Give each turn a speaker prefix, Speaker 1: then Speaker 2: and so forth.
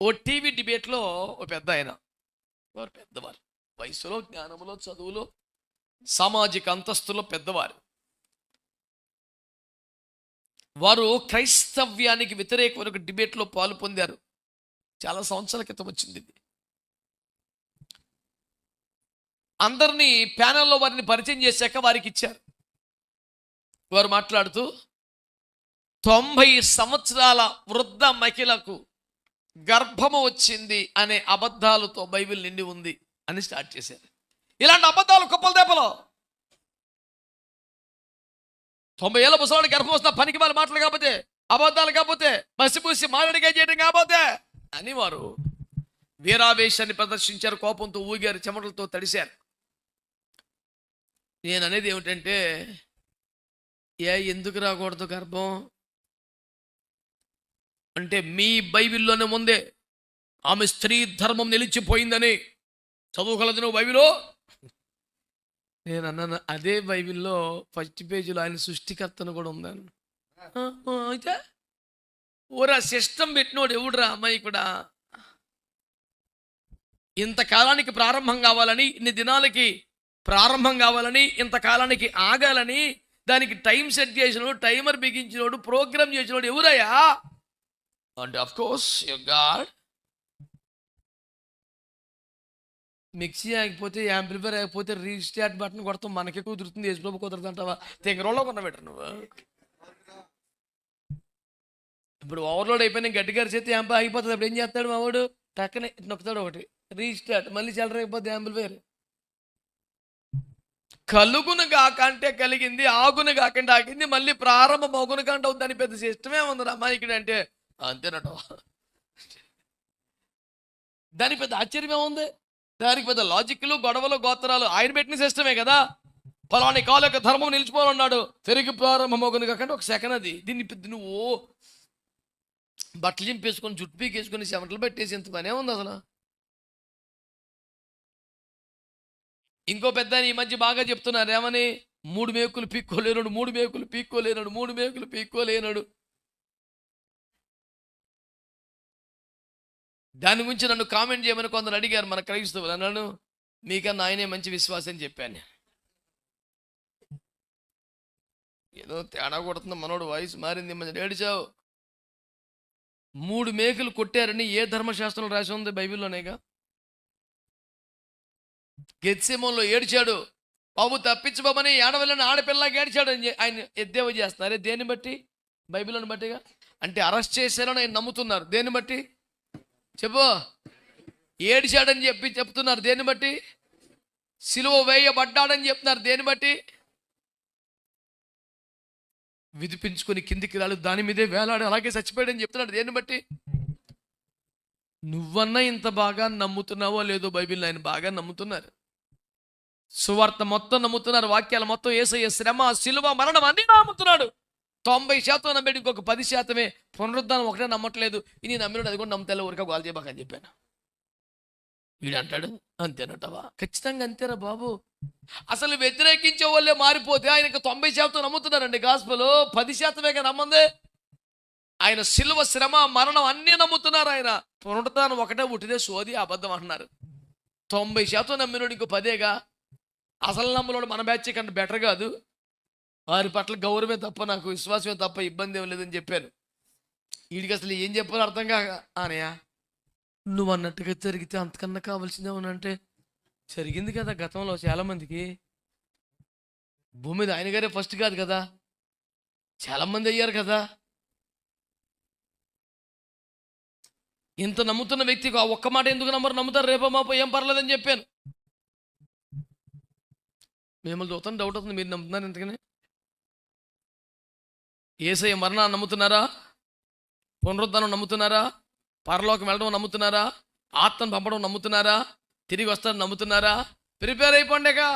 Speaker 1: ఓ TV డిబేట్లో ఓ పెద్ద ఆయన, వారు పెద్దవారు, వయసులో, జ్ఞానములో, చదువులో, సామాజిక అంతస్తులో పెద్దవారు. వారు క్రైస్తవ్యానికి వ్యతిరేకమైన ఒక డిబేట్లో పాలు పొందారు. చాలా సంవత్సరాల క్రితం వచ్చింది ఇది. అందరినీ ప్యానెల్లో వారిని పరిచయం చేశాక వారికి ఇచ్చారు. వారు మాట్లాడుతూ 90 సంవత్సరాల వృద్ధ మహిళకు గర్భము వచ్చింది అనే అబద్ధాలతో బైబిల్ నిండి ఉంది అని స్టార్ట్ చేశారు. ఇలాంటి అబద్ధాలు కుప్పలు దేపలో. 90 ఏళ్ళ ముసలాడు గర్భం వస్తున్న పనికి వాళ్ళ మాటలు కాకపోతే, అబద్ధాలు కాకపోతే, బసిపూసి మారడిగా చేయడం కాకపోతే అని వారు వీరావేశాన్ని ప్రదర్శించారు. కోపంతో ఊగారు, చెమటలతో తడిశారు. నేను అనేది ఏమిటంటే, ఎందుకు రాకూడదు గర్భం అంటే, మీ బైబిల్లోనే ముందే ఆమె స్త్రీ ధర్మం నిలిచిపోయిందని చదువుకలదు నువ్వు బైబిలో. నేను అన్నాను, అదే బైబిల్లో ఫస్ట్ పేజీలో ఆయన సృష్టికర్తను కూడా ఉందని. అయితే ఓరా సిస్టమ్ పెట్టినోడు ఎవడురా అమ్మాయి కూడా. ఇంతకాలానికి ప్రారంభం కావాలని, ఇన్ని దినాలకి ప్రారంభం కావాలని, ఇంతకాలానికి ఆగాలని దానికి టైం సెట్ చేసినోడు, టైమర్ బిగించినోడు, ప్రోగ్రామ్ చేసినోడు ఎవరయ్యా అంటే, of course your God. Mixie ఆగిపోతే, యాంప్లిఫైర్ ఆగిపోతే రీస్టార్ట్ బటన్ కొడతాం, మనకే కుదురుతుంది, యేసుప్రభు కుదరదు అంటావా? తెంగరోళ్ళలో కొన్న బెటర్ నువ్వు. ఇప్పుడు ఓవర్లోడ్ అయిపోయినా గట్టిగా చేస్తే యాంప్ ఆగిపోతుంది. అప్పుడు ఏం చేస్తాడు మావాడు? టక్కనే నొక్కుతాడు ఒకటి, రీస్టార్ట్, మళ్ళీ చల్లర అయిపోద్ది యాంప్లిఫైర్. కలుగును కాకంటే కలిగింది, ఆగును కాకంటే ఆగింది, మళ్ళీ ప్రారంభం అగును కంటే అవుతుంది. పెద్ద సిస్టమే ఉంది అమ్మాయికి అంటే అంతేనట. దాని పెద్ద ఆశ్చర్యమే ఉంది. దానికి పెద్ద లాజిక్లు, గొడవలు, గోత్రాలు ఆయన పెట్టిన సిస్టమే కదా. ఫలాని కాల యొక్క ధర్మం నిలిచిపోవాలన్నాడు, తిరిగి ప్రారంభం అగును కాకంటే ఒక సెకండ్. అది దీన్ని నువ్వు బట్టలు చింపేసుకొని, జుట్టు పీకేసుకొని, చెమటలు పెట్టేసి ఇంత పనే ఉంది అసలు. ఇంకో పెద్ద ఈ మధ్య బాగా చెప్తున్నారు ఏమని, 3 మేకులు పీక్కోలేనాడు, 3 మేకులు పీక్కోలేనాడు, 3 మేకులు పీక్కోలేనాడు. దాని గురించి నన్ను కామెంట్ చేయమని కొందరు అడిగారు మన క్రైస్తవులు. అన్నాను, మీకన్నా ఆయనే మంచి విశ్వాసం అని చెప్పాను. ఏదో తేడా కొడుతుంది, మనోడు వాయిస్ మారింది, మంచి ఏడిచావు. 3 మేకులు కొట్టారని ఏ ధర్మశాస్త్రంలో రాసి ఉంది? బైబిల్లోనేగా. గెత్సెమోన్లో ఏడ్చాడు, బాబు తప్పించబోమని, ఏడవలని ఆడపిల్లకి ఏడ్చాడు అని ఆయన ఎద్దేవా చేస్తున్నారు. దేన్ని బట్టి? బైబిల్ని బట్టిగా. అంటే అరెస్ట్ చేశారని ఆయన నమ్ముతున్నారు. దేన్ని బట్టి చెప్పు? ఏడ్చాడని చెప్తున్నారు. దేన్ని బట్టి? సిలువ వేయబడ్డాడని చెప్తున్నారు. దేన్ని బట్టి? విదిపించుకొని కిందికి రాడు, దాని మీదే వేలాడు, అలాగే చచ్చిపోయాడని చెప్తున్నాడు. దేన్ని బట్టి? నువ్వన్నా ఇంత బాగా నమ్ముతున్నావో లేదో బైబిల్ ఆయన బాగా నమ్ముతున్నారు. సువార్త మొత్తం నమ్ముతున్నారు, వాక్యాలు మొత్తం, యేసయ్య శ్రమ, సిలువ, మరణం అన్నీ నమ్ముతున్నాడు. 90% నమ్మేది, ఇంకొక 10% పునరుద్ధానం ఒకటే నమ్మట్లేదు. ఇది నమ్మినాడు, అది కూడా నమ్ముతాలో ఊరిక గోల్ చేయబాకని చెప్పాను. వీడు అంటాడు అంతేనటవా? ఖచ్చితంగా అంతేరా బాబు. అసలు వ్యతిరేకించే వాళ్ళే మారిపోతే ఆయనకు 90% నమ్ముతున్నారండి గాస్పెల్. 10%గా నమ్మందే. ఆయన సిలువ, శ్రమ, మరణం అన్నీ నమ్ముతున్నారు. ఆయన పునరుద్ధానం ఒకటే ఉట్టిదే సోది, అబద్ధం అంటున్నారు. 90% నమ్మినోడు ఇంకో 10గా. అసలు నమ్మలోడు మన బ్యాచ్ కంటే బెటర్ కాదు. వారి పట్ల గౌరవమే తప్ప, నాకు విశ్వాసమే తప్ప ఇబ్బంది ఏం లేదని చెప్పాను. వీడికి అసలు ఏం చెప్పాలో అర్థం కాక, అనయా నువ్వు అన్నట్టుగా జరిగితే అంతకన్నా కావాల్సిందేమనంటే, జరిగింది కదా గతంలో చాలామందికి. భూమి మీద ఆయన గారే ఫస్ట్ కాదు కదా, చాలామంది అయ్యారు కదా. ఇంత నమ్ముతున్న వ్యక్తికి ఆ ఒక్క మాట ఎందుకు నమ్ముతారు? రేపో మాపో ఏం పర్లేదని చెప్పాను. మిమ్మల్ని చూస్తాను డౌట్ అవుతుంది, మీరు నమ్ముతున్నారు ఎందుకని? యేసయ్య మరణాన్ని నమ్ముతున్నారా? పునరుద్ధానం నమ్ముతున్నారా? పరలోకం వెళ్ళడం నమ్ముతున్నారా? ఆత్మను పంపడం నమ్ముతున్నారా? తిరిగి వస్తారని నమ్ముతున్నారా? ప్రిపేర్ అయిపోండిగా.